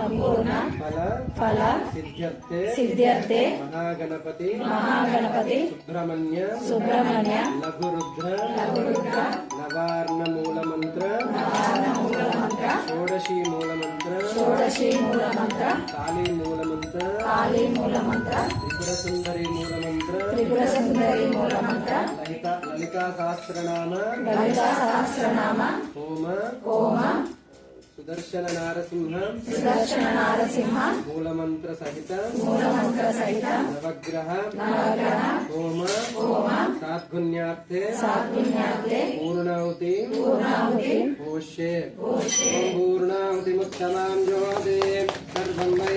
संपूर्ण फल सिद्ध्यर्थे महागणपति सुब्रह्मण्य लघुरुद्र नवार्ण मूलमंत्र षोडशी मूलमंत्र काली मूलमंत्र त्रिपुर सुंदरी मूलमंत्र ललिता सहस्रनाम होम सुदर्शन नारसिंह मूलमंत्र सहित नवग्रह होम साद्गुण्यार्थे पूर्णाहुति होष्ये पूर्णाहुतिमुत्तमां ज्योतिः सर्वं वै